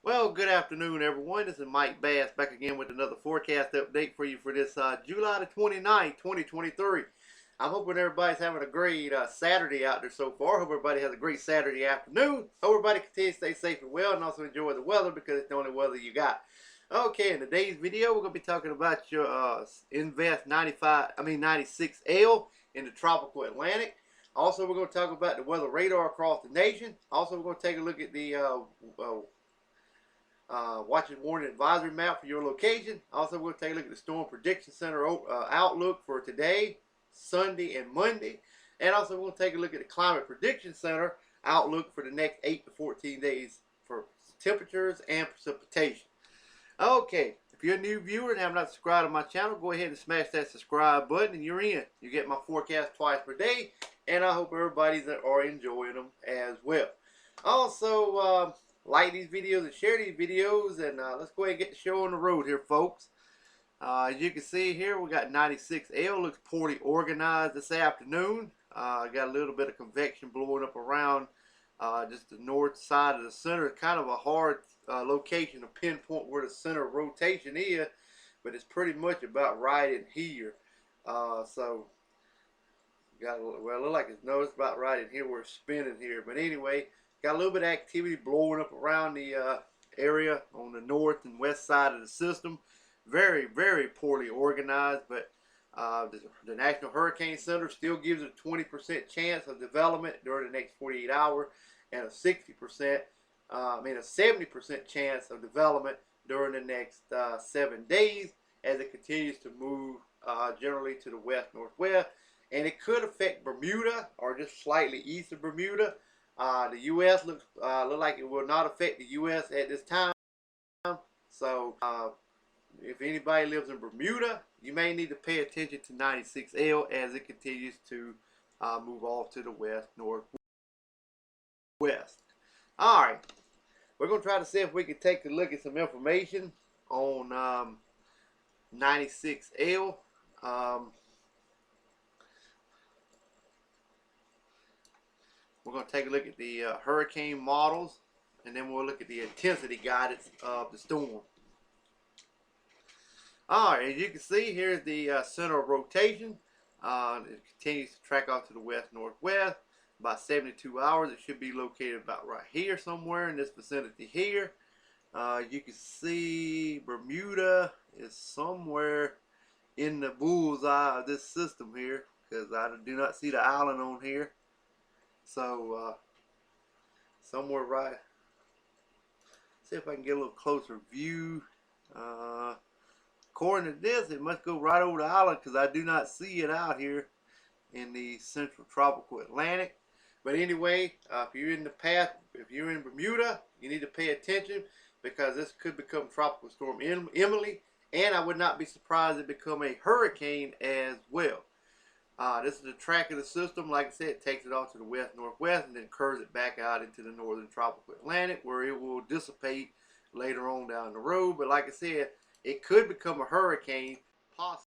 Well, good afternoon, everyone. This is Mike Bass back again with another forecast update for you for this July the 29th, 2023. I'm hoping everybody's having a great Saturday out there so far. Hope everybody has a great Saturday afternoon. Hope everybody continues to stay safe and well and also enjoy the weather because it's the only weather you got. Okay, in today's video, we're going to be talking about your Invest 96L in the tropical Atlantic. Also, we're going to talk about the weather radar across the nation. Also, we're going to take a look at the watch and warning advisory map for your location. Also, we'll take a look at the Storm Prediction Center outlook for today, Sunday, and Monday. And also, we'll take a look at the Climate Prediction Center outlook for the next 8 to 14 days for temperatures and precipitation. Okay, if you're a new viewer and have not subscribed to my channel, go ahead and smash that subscribe button and you're in. You get my forecast twice per day, and I hope everybody's are enjoying them as well. Also, like these videos and share these videos, and let's go ahead and get the show on the road here, folks. As you can see here, we got 96L. Looks poorly organized this afternoon. Got a little bit of convection blowing up around just the north side of the center. Kind of a hard location to pinpoint where the center of rotation is, but it's pretty much about right in here. So, well, it look like it's about right in here where it's spinning here. But anyway, got a little bit of activity blowing up around the area on the north and west side of the system. Very, very poorly organized, but the National Hurricane Center still gives it a 20% chance of development during the next 48 hours and a 70% chance of development during the next 7 days as it continues to move generally to the west-northwest. And it could affect Bermuda or just slightly east of Bermuda. The U.S. look like it will not affect the U.S. at this time. So if anybody lives in Bermuda, you may need to pay attention to 96L as it continues to move off to the west-northwest. All right, we're going to try to see if we can take a look at some information on 96L. We're going to take a look at the hurricane models, and then we'll look at the intensity guidance of the storm. Alright, as you can see, here's the center of rotation. It continues to track off to the west-northwest. About 72 hours, it should be located about right here somewhere in this vicinity here. You can see Bermuda is somewhere in the bullseye of this system here, because I do not see the island on here. So, somewhere right. See if I can get a little closer view. According to this, it must go right over the island because I do not see it out here in the central tropical Atlantic. But anyway, if you're in the path, if you're in Bermuda, you need to pay attention because this could become Tropical Storm Emily, and I would not be surprised if it become a hurricane as well. This is the track of the system. Like I said, it takes it off to the west-northwest and then curves it back out into the northern tropical Atlantic where it will dissipate later on down the road. But like I said, it could become a hurricane possibly.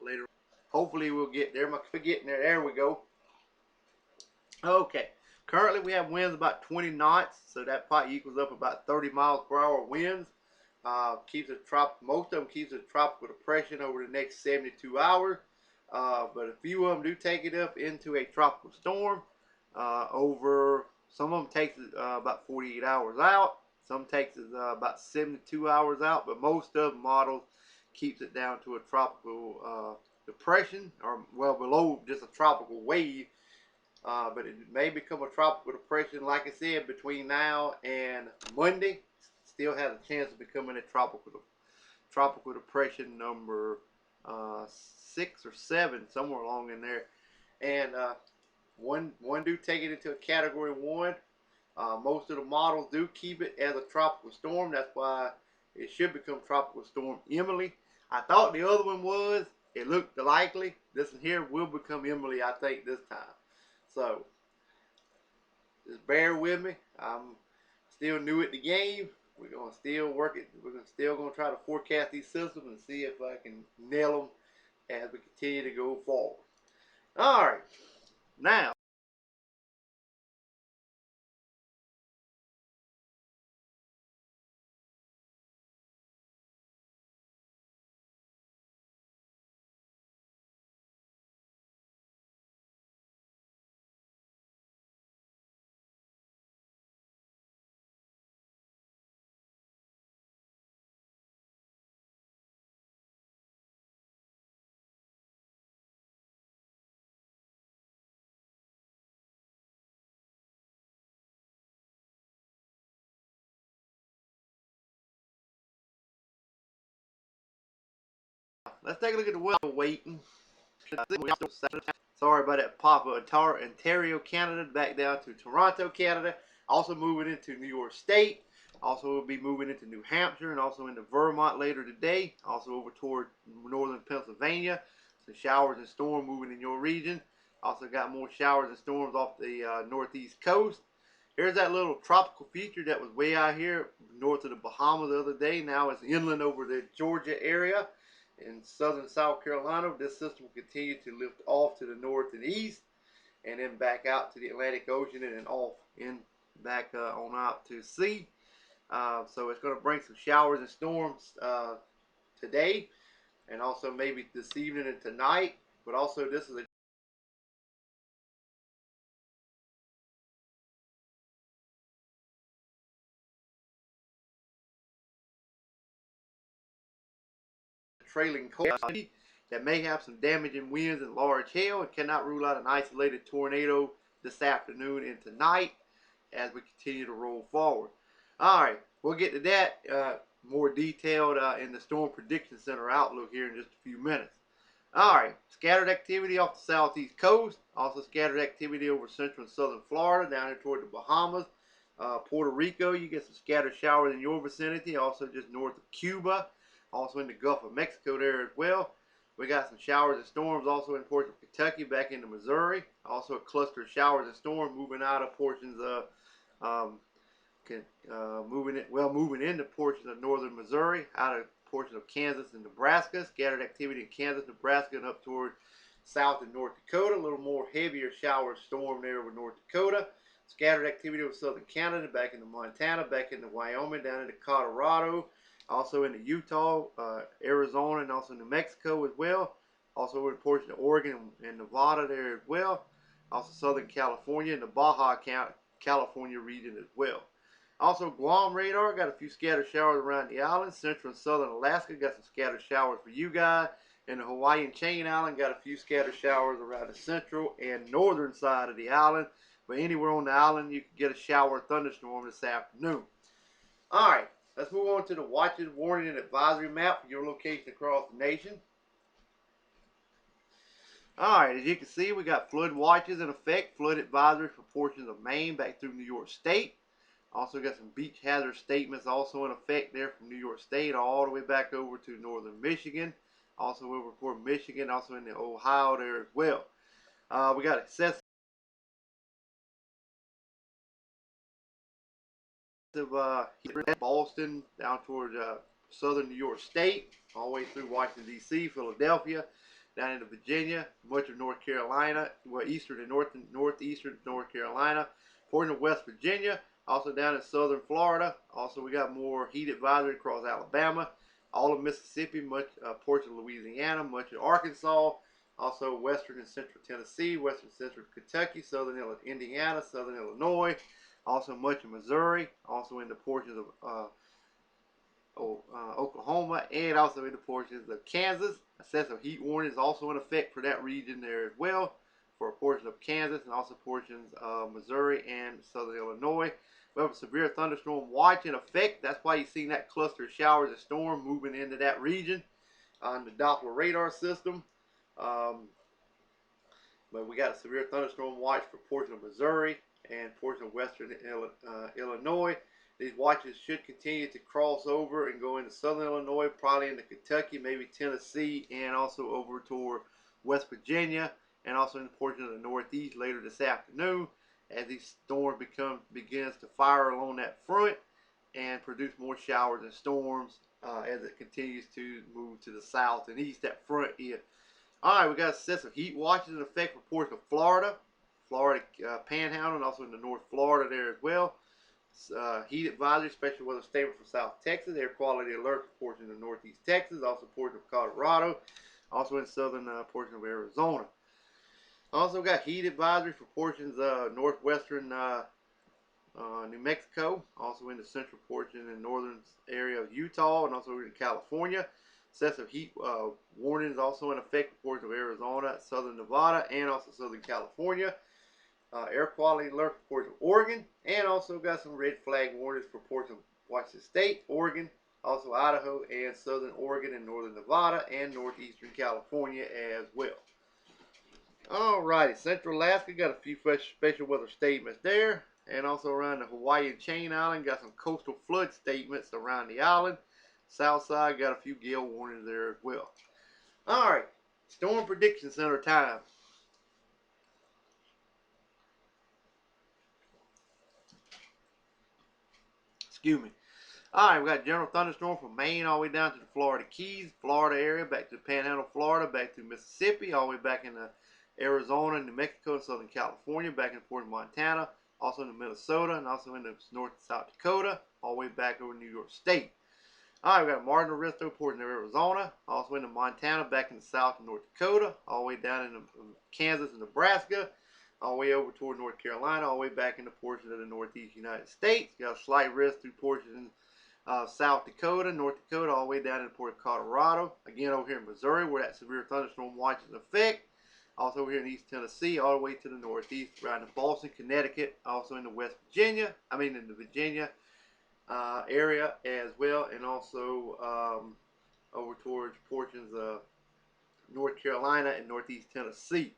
Later, hopefully we'll get there. We're getting there. There we go. Okay. Currently we have winds about 20 knots, so that probably equals up about 30 miles per hour winds. Keeps it most of them keeps it tropical depression over the next 72 hours. But a few of them do take it up into a tropical storm. Some of them takes it about 48 hours out. Some takes it about 72 hours out, but most of the models keeps it down to a tropical depression, or well below just a tropical wave. But it may become a tropical depression, like I said, between now and Monday. Still has a chance of becoming a tropical depression number 6 or 7, somewhere along in there. And one do take it into a category 1. Most of the models do keep it as a tropical storm. That's why it should become Tropical Storm Emily. I thought the other one was. It looked likely. This one here will become Emily, I think, this time. So, just bear with me. I'm still new at the game. We're gonna still work it. Still gonna try to forecast these systems and see if I can nail them as we continue to go forward. All right, now let's take a look at the weather waiting. Sorry about that pop of Ontario, Canada, back down to Toronto, Canada. Also moving into New York State. Also will be moving into New Hampshire and also into Vermont later today. Also over toward northern Pennsylvania. Some showers and storms moving in your region. Also got more showers and storms off the northeast coast. Here's that little tropical feature that was way out here north of the Bahamas the other day. Now it's inland over the Georgia area. In southern South Carolina, this system will continue to lift off to the north and east, and then back out to the Atlantic Ocean and then off in back on out to sea. So it's going to bring some showers and storms today, and also maybe this evening and tonight. But also, this is a trailing cold that may have some damaging winds and large hail, and cannot rule out an isolated tornado this afternoon and tonight as we continue to roll forward. All right, we'll get to that more detailed in the Storm Prediction Center outlook here in just a few minutes. All right, scattered activity off the southeast coast. Also scattered activity over central and southern Florida, down here toward the Bahamas. Puerto Rico, you get some scattered showers in your vicinity. Also just north of Cuba. Also in the Gulf of Mexico there as well. We got some showers and storms also in portions of Kentucky back into Missouri. Also a cluster of showers and storms moving out of portions of moving into portions of northern Missouri, out of portions of Kansas and Nebraska. Scattered activity in Kansas, Nebraska, and up toward South and North Dakota. A little more heavier shower storm there over North Dakota. Scattered activity over southern Canada, back into Montana, back into Wyoming, down into Colorado. Also into Utah, Arizona, and also New Mexico as well. Also over the portion of Oregon and Nevada there as well. Also Southern California and the Baja California region as well. Also Guam radar, got a few scattered showers around the island. Central and southern Alaska got some scattered showers for you guys. And the Hawaiian Chain Island got a few scattered showers around the central and northern side of the island. But anywhere on the island you can get a shower or thunderstorm this afternoon. Alright, let's move on to the watches, warning, and advisory map for your location across the nation. Alright, as you can see, we got flood watches in effect, flood advisories for portions of Maine back through New York State. Also got some beach hazard statements also in effect there from New York State all the way back over to northern Michigan. Also over toward Michigan, also in the Ohio there as well. We got excessive Boston down toward southern New York State, all the way through Washington D.C., Philadelphia, down into Virginia, much of North Carolina, well, eastern and northeastern North Carolina, portion of West Virginia, also down in southern Florida. Also we got more heat advisory across Alabama, all of Mississippi, much portion of Louisiana, much of Arkansas, also western and central Tennessee, western central Kentucky, southern Indiana, southern Illinois, also much of Missouri, also in the portions of Oklahoma, and also in the portions of Kansas. Excessive heat warning is also in effect for that region there as well, for a portion of Kansas and also portions of Missouri and southern Illinois. We have a severe thunderstorm watch in effect. That's why you've seen that cluster of showers and storm moving into that region on the Doppler radar system. But we got a severe thunderstorm watch for portion of Missouri and portion of western Illinois. These watches should continue to cross over and go into southern Illinois, probably into Kentucky, maybe Tennessee, and also over toward West Virginia, and also in the portion of the Northeast later this afternoon. as these storms begins to fire along that front and produce more showers and storms as it continues to move to the south and east. That front here. All right, we got a set of heat watches in effect for portions of Florida, Panhandle, and also in the North Florida there as well. Heat advisory, special weather statement for South Texas. Air quality alert for portions of Northeast Texas, also portions of Colorado, also in southern portion of Arizona. Also got heat advisory for portions of northwestern New Mexico, also in the central portion and northern area of Utah, and also in California. Sets of heat warnings also in effect for portions of Arizona, southern Nevada, and also southern California. Air quality alert for portions of Oregon, and also got some red flag warnings for portions of Washington State, Oregon, also Idaho, and southern Oregon, and northern Nevada, and northeastern California as well. Alrighty, Central Alaska got a few special weather statements there, and also around the Hawaii and Chain Island got some coastal flood statements around the island. South side got a few gale warnings there as well. Alright, Storm Prediction Center time. Excuse me. Alright, we got general thunderstorm from Maine all the way down to the Florida Keys, Florida area, back to the Panhandle, Florida, back to Mississippi, all the way back into Arizona, New Mexico, and Southern California, back in Port Montana, also in Minnesota, and also in the North and South Dakota, all the way back over New York State. Alright, we got marginal risk over portion of Arizona, also into Montana, back in the South and North Dakota, all the way down into Kansas and Nebraska, all the way over toward North Carolina, all the way back into portions of the Northeast United States. Got a slight risk through portions of South Dakota, North Dakota, all the way down into Port Colorado. Again, over here in Missouri, where that severe thunderstorm watch is in effect. Also over here in East Tennessee, all the way to the northeast, around to Boston, Connecticut, also in the in the Virginia area as well, and also over towards portions of North Carolina and Northeast Tennessee.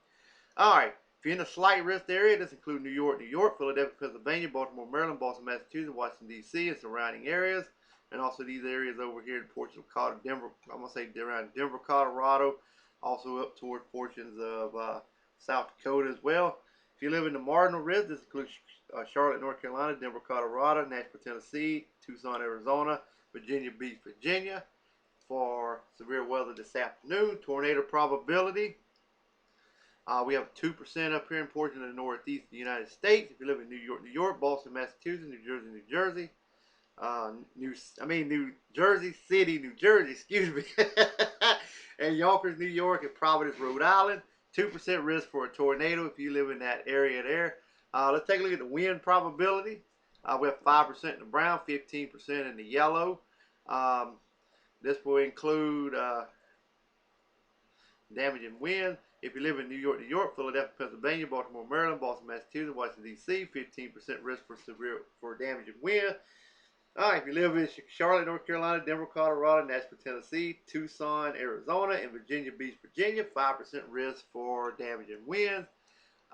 All right. If you're in a slight risk area, this includes New York, Philadelphia, Pennsylvania, Baltimore, Maryland, Boston, Massachusetts, Washington, D.C., and surrounding areas. And also these areas over here in portions of Denver, I'm going to say around Denver, Colorado, also up toward portions of South Dakota as well. If you live in the marginal risk, this includes Charlotte, North Carolina, Denver, Colorado, Nashville, Tennessee, Tucson, Arizona, Virginia Beach, Virginia. For severe weather this afternoon, tornado probability. We have 2% up here in portions of the northeast of the United States. If you live in New York, Boston, Massachusetts, New Jersey, New Jersey City, New Jersey, excuse me, and Yonkers, New York, and Providence, Rhode Island. 2% risk for a tornado if you live in that area there. Let's take a look at the wind probability. We have 5% in the brown, 15% in the yellow. This will include damaging wind. If you live in New York, Philadelphia, Pennsylvania, Baltimore, Maryland, Boston, Massachusetts, Washington, D.C., 15% risk for damaging wind. If you live in Charlotte, North Carolina, Denver, Colorado, Nashville, Tennessee, Tucson, Arizona, and Virginia Beach, Virginia, 5% risk for damaging winds.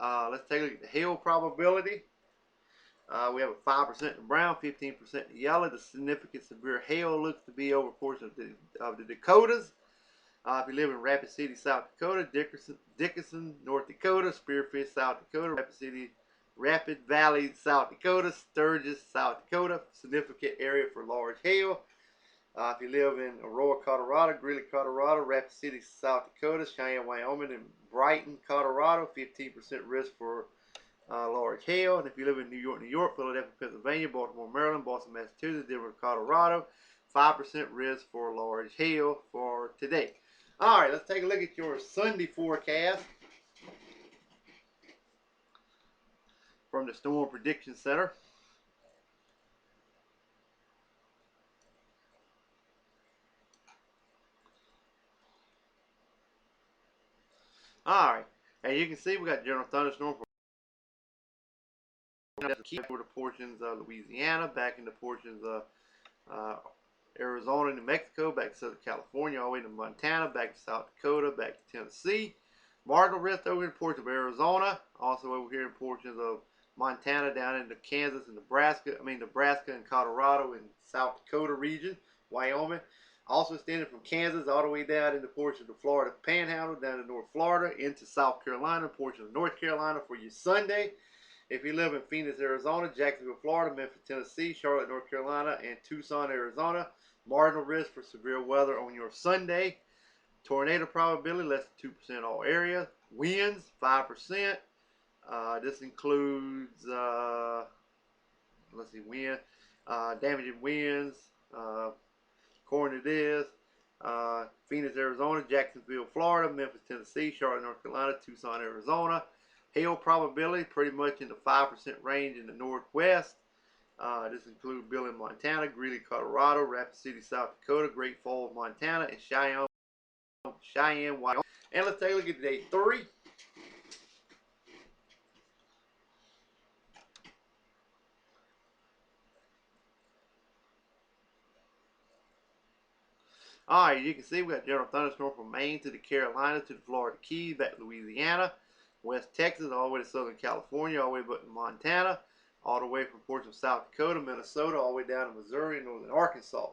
Let's take a look at the hail probability. We have a 5% in brown, 15% in yellow. The significant severe hail looks to be over portions of the Dakotas. If you live in Rapid City, South Dakota, Dickinson, North Dakota, Spearfish, South Dakota, Rapid Valley, South Dakota, Sturgis, South Dakota, significant area for large hail. If you live in Aurora, Colorado, Greeley, Colorado, Rapid City, South Dakota, Cheyenne, Wyoming, and Brighton, Colorado, 15% risk for large hail. And if you live in New York, Philadelphia, Pennsylvania, Baltimore, Maryland, Boston, Massachusetts, Denver, Colorado, 5% risk for large hail for today. All right, let's take a look at your Sunday forecast from the Storm Prediction Center. All right, and you can see we got general thunderstorm for the portions of Louisiana, back into portions of Arizona, New Mexico, back to Southern California, all the way to Montana, back to South Dakota, back to Tennessee. Marginal risk over in portions of Arizona, also over here in portions of Montana, down into Kansas and Nebraska and Colorado and South Dakota region, Wyoming. Also extended from Kansas all the way down into portions of the Florida Panhandle, down to North Florida, into South Carolina, portions of North Carolina for your Sunday. If you live in Phoenix, Arizona, Jacksonville, Florida, Memphis, Tennessee, Charlotte, North Carolina, and Tucson, Arizona, marginal risk for severe weather on your Sunday. Tornado probability less than 2% all areas. Winds 5%. This includes let's see, wind, damaging winds. According to this, Phoenix, Arizona, Jacksonville, Florida, Memphis, Tennessee, Charlotte, North Carolina, Tucson, Arizona. Hail probability pretty much in the 5% range in the northwest. This includes Billings, Montana, Greeley, Colorado, Rapid City, South Dakota, Great Falls, Montana, and Cheyenne, Wyoming. And let's take a look at day 3. Alright, you can see we got general thunderstorm from Maine to the Carolinas to the Florida Keys, back to Louisiana, West Texas, all the way to Southern California, all the way up to Montana, all the way from portions of South Dakota, Minnesota, all the way down to Missouri and northern Arkansas.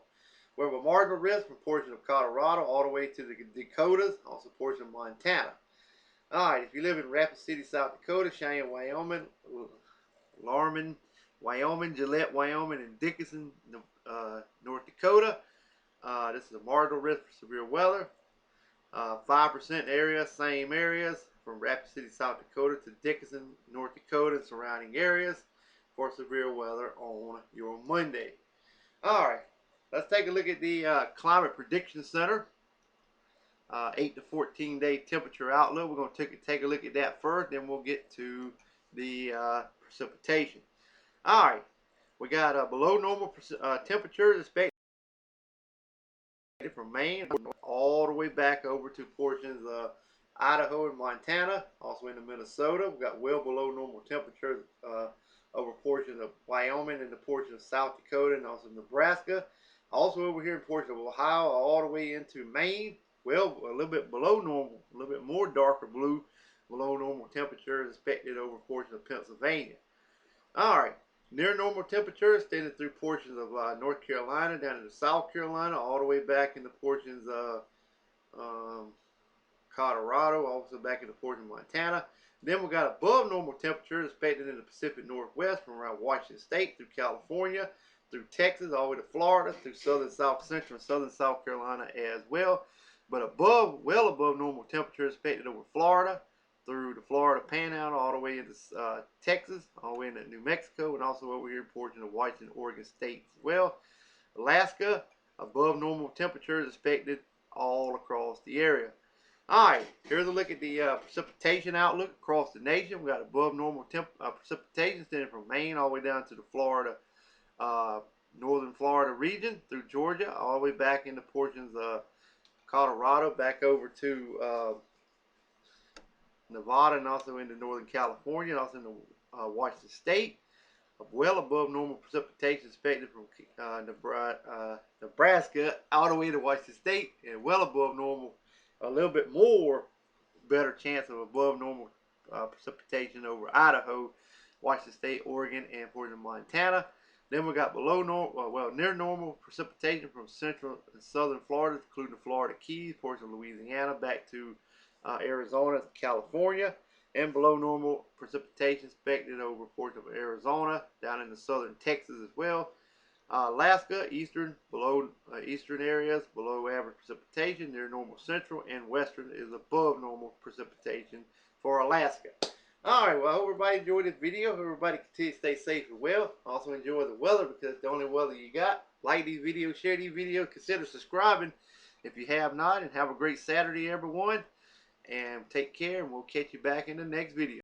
We have a marginal risk from portions of Colorado all the way to the Dakotas, also portions of Montana. Alright, if you live in Rapid City, South Dakota, Cheyenne, Wyoming, Larman, Wyoming, Gillette, Wyoming, and Dickinson, North Dakota, this is a marginal risk for severe weather. 5% area, same areas from Rapid City, South Dakota to Dickinson, North Dakota and surrounding areas for severe weather on your Monday. Alright, let's take a look at the Climate Prediction Center 8 to 14 day temperature outlook. We're going to take a look at that first, then we'll get to the precipitation. Alright, we got below normal temperatures expected from Maine all the way back over to portions of Idaho and Montana, also into Minnesota. We've got well below normal temperatures over portions of Wyoming and the portions of South Dakota and also Nebraska. Also over here in portions of Ohio all the way into Maine. Well, a little bit below normal, a little bit more darker blue, below normal temperatures expected over portions of Pennsylvania. Alright, near normal temperatures extended through portions of North Carolina down into South Carolina, all the way back into portions of Colorado, also back into portions of Montana. Then we got above normal temperatures expected in the Pacific Northwest from around Washington State through California, through Texas, all the way to Florida, through southern South Central and southern South Carolina as well. But above, well above normal temperatures expected over Florida, through the Florida Panhandle, all the way into Texas, all the way into New Mexico, and also over here in portions of Washington, Oregon states as well. Alaska, above normal temperatures expected all across the area. Alright, here's a look at the precipitation outlook across the nation. We got above normal precipitation extending from Maine all the way down to the Florida, northern Florida region, through Georgia, all the way back into portions of Colorado, back over to Nevada, and also into northern California, and also into Washington State. Well above normal precipitation expected from Nebraska all the way to Washington State, and well above normal, a little bit more better chance of above normal precipitation over Idaho, Washington State, Oregon, and portions of Montana. Then we got below normal, well, near normal precipitation from central and southern Florida, including the Florida Keys, portions of Louisiana, back to Arizona, California, and below normal precipitation expected over portions of Arizona, down into southern Texas as well. Alaska, eastern areas, below average precipitation. Near normal central, and western is above normal precipitation for Alaska. Alright, well, I hope everybody enjoyed this video. Hope everybody continue to stay safe and well. Also enjoy the weather, because it's the only weather you got. Like these videos, share these videos, consider subscribing if you have not, and have a great Saturday, everyone. And take care, and we'll catch you back in the next video.